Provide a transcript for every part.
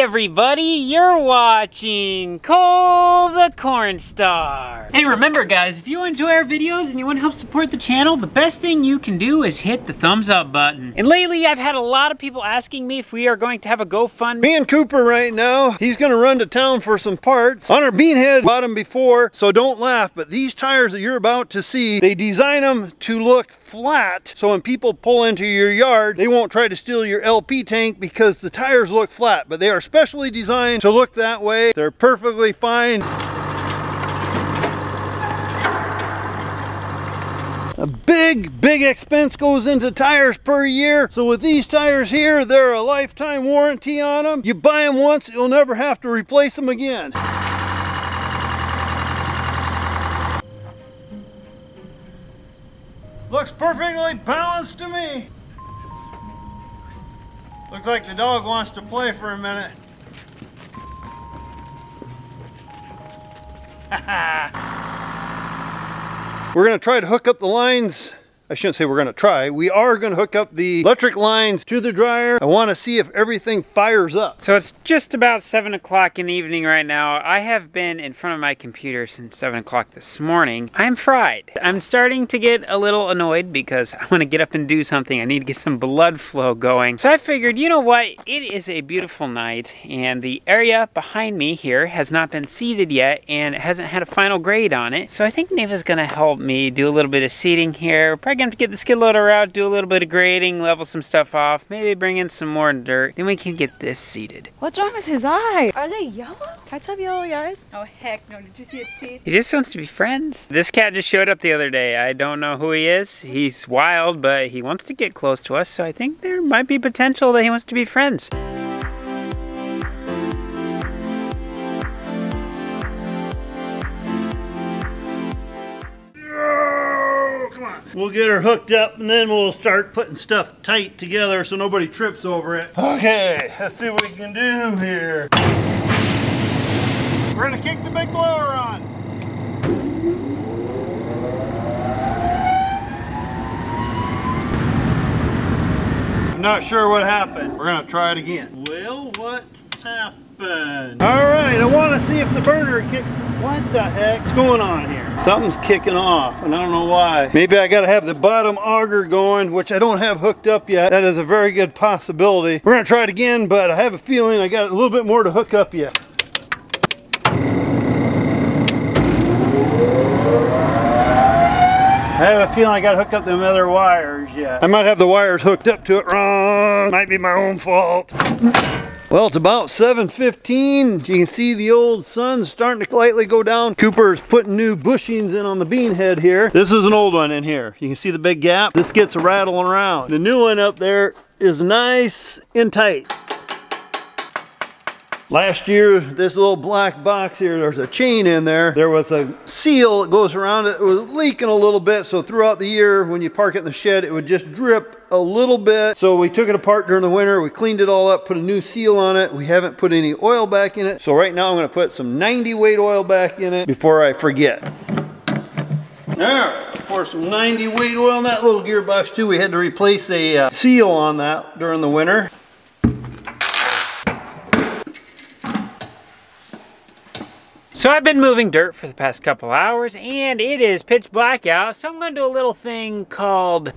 everybody, you're watching Cole the Corn Star. Hey, remember guys, if you enjoy our videos and you want to help support the channel, the best thing you can do is hit the thumbs up button. And lately I've had a lot of people asking me if we are going to have a GoFundMe. Me and Cooper right now, he's gonna run to town for some parts. On our Beanhead, bought them before, so don't laugh, but these tires that you're about to see, they design them to look flat, so when people pull into your yard, they won't try to steal your LP tank because the tires look flat, but they are specially designed to look that way. They're perfectly fine. A big expense goes into tires per year. So with these tires here, they're a lifetime warranty on them. You buy them once, you'll never have to replace them again. Looks perfectly balanced to me. Looks like the dog wants to play for a minute. We're gonna try to hook up the lines. I shouldn't say we're gonna try. We are gonna hook up the electric lines to the dryer. I wanna see if everything fires up. So it's just about 7 o'clock in the evening right now. I have been in front of my computer since 7 o'clock this morning. I'm fried. I'm starting to get a little annoyed because I wanna get up and do something. I need to get some blood flow going. So I figured, you know what? It is a beautiful night and the area behind me here has not been seeded yet and it hasn't had a final grade on it. So I think Neva's gonna help me do a little bit of seeding here. We're probably gonna have to get the skid loader out, do a little bit of grading, level some stuff off, maybe bring in some more dirt, then we can get this seeded. What's wrong with his eye? Are they yellow? Cats have yellow eyes? Oh heck no, did you see its teeth? He just wants to be friends. This cat just showed up the other day. I don't know who he is. He's wild, but he wants to get close to us, so I think there might be potential that he wants to be friends. We'll get her hooked up and then we'll start putting stuff tight together so nobody trips over it. Okay, let's see what we can do here. We're gonna kick the big blower on. I'm not sure what happened. We're gonna try it again. Well, what happened? All right, I wanna see if the burner kicked. What the heck's going on here? Something's kicking off and I don't know why. Maybe I gotta have the bottom auger going, which I don't have hooked up yet. That is a very good possibility. We're gonna try it again, but I have a feeling I got a little bit more to hook up yet. I have a feeling I gotta hook up them other wires yet. I might have the wires hooked up to it wrong. Might be my own fault. Well, it's about 7:15. You can see the old sun starting to lightly go down. Cooper's putting new bushings in on the Beanhead here. This is an old one in here. You can see the big gap. This gets rattling around. The new one up there is nice and tight. Last year, this little black box here, there's a chain in there. There was a seal that goes around it. It was leaking a little bit, so throughout the year, when you park it in the shed, it would just drip a little bit. So we took it apart during the winter. We cleaned it all up, put a new seal on it. We haven't put any oil back in it. So right now, I'm gonna put some 90 weight oil back in it before I forget. Now, pour some 90 weight oil in that little gearbox too. We had to replace a seal on that during the winter. So I've been moving dirt for the past couple hours and it is pitch black out, so I'm gonna do a little thing called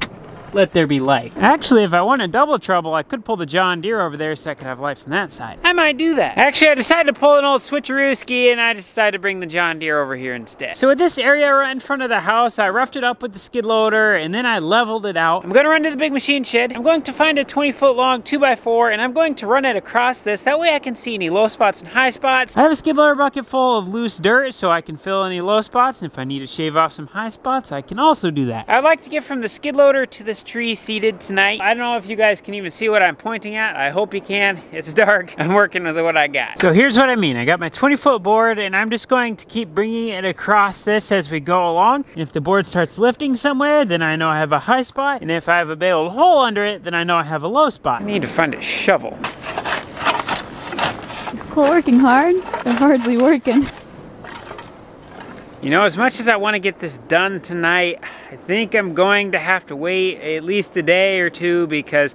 let there be light. Actually, if I wanted double trouble, I could pull the John Deere over there so I could have light from that side. I might do that. Actually, I decided to pull an old switcherooski and I decided to bring the John Deere over here instead. So with this area right in front of the house, I roughed it up with the skid loader and then I leveled it out. I'm gonna run to the big machine shed. I'm going to find a 20-foot long 2x4 and I'm going to run it across this. That way I can see any low spots and high spots. I have a skid loader bucket full of loose dirt so I can fill any low spots, and if I need to shave off some high spots, I can also do that. I'd like to get from the skid loader to this tree seeded tonight. I don't know if you guys can even see what I'm pointing at. I hope you can. It's dark. I'm working with what I got. So here's what I mean. I got my 20-foot board and I'm just going to keep bringing it across this as we go along. And if the board starts lifting somewhere, then I know I have a high spot. And if I have a bailed hole under it, then I know I have a low spot. I need to find a shovel. Is Cole working hard? They're hardly working. You know, as much as I want to get this done tonight, I think I'm going to have to wait at least a day or two because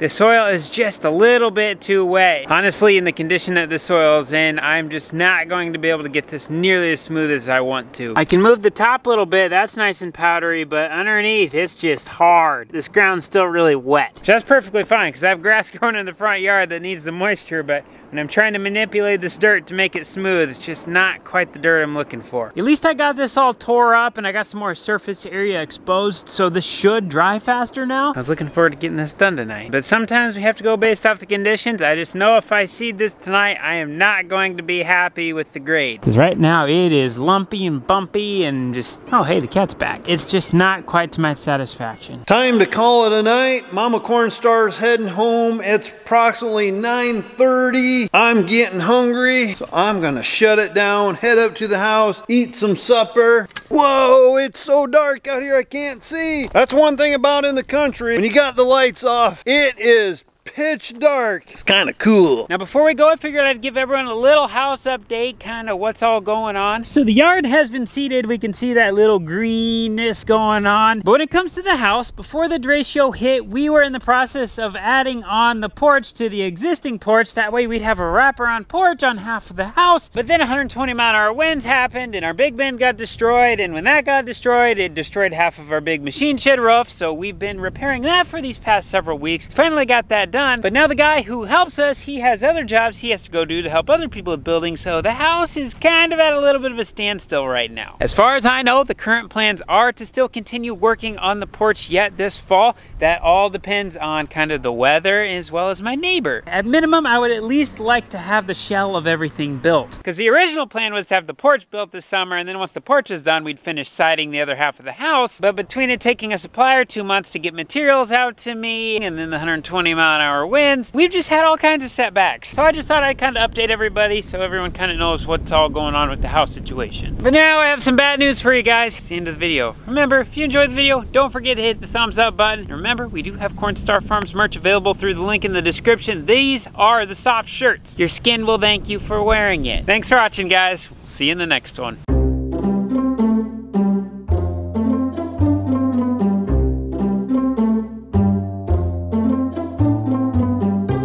The soil is just a little bit too wet. Honestly, in the condition that the soil is in, I'm just not going to be able to get this nearly as smooth as I want to. I can move the top a little bit, that's nice and powdery, but underneath it's just hard. This ground's still really wet. So that's perfectly fine, because I have grass growing in the front yard that needs the moisture, but when I'm trying to manipulate this dirt to make it smooth, it's just not quite the dirt I'm looking for. At least I got this all tore up and I got some more surface area exposed, so this should dry faster now. I was looking forward to getting this done tonight. But sometimes we have to go based off the conditions. I just know if I seed this tonight, I am not going to be happy with the grade. Because right now it is lumpy and bumpy and just, oh hey, the cat's back. It's just not quite to my satisfaction. Time to call it a night. Mama Cornstar's heading home. It's approximately 9:30. I'm getting hungry, so I'm gonna shut it down, head up to the house, eat some supper. Whoa, it's so dark out here I can't see. That's one thing about in the country. When you got the lights off, it is pitch dark. It's kind of cool. Now before we go, I figured I'd give everyone a little house update, kind of what's all going on. So the yard has been seeded. We can see that little greenness going on. But when it comes to the house, before the derecho hit, we were in the process of adding on the porch to the existing porch. That way we'd have a wraparound porch on half of the house. But then 120-mile-an-hour winds happened and our big bin got destroyed. And when that got destroyed, it destroyed half of our big machine shed roof. So we've been repairing that for these past several weeks. Finally got that done. But now the guy who helps us, he has other jobs he has to go do to help other people with building, so the house is kind of at a little bit of a standstill right now. As far as I know, the current plans are to still continue working on the porch yet this fall. That all depends on kind of the weather as well as my neighbor. At minimum, I would at least like to have the shell of everything built. Because the original plan was to have the porch built this summer, and then once the porch is done, we'd finish siding the other half of the house. But between it taking a supplier 2 months to get materials out to me, and then the 120-mile-an-hour winds, we've just had all kinds of setbacks. So I just thought I'd kind of update everybody so everyone kind of knows what's all going on with the house situation. But now I have some bad news for you guys. It's the end of the video. Remember, if you enjoyed the video, don't forget to hit the thumbs up button. And remember, we do have Cornstar Farms merch available through the link in the description. These are the soft shirts. Your skin will thank you for wearing it. Thanks for watching, guys. We'll see you in the next one.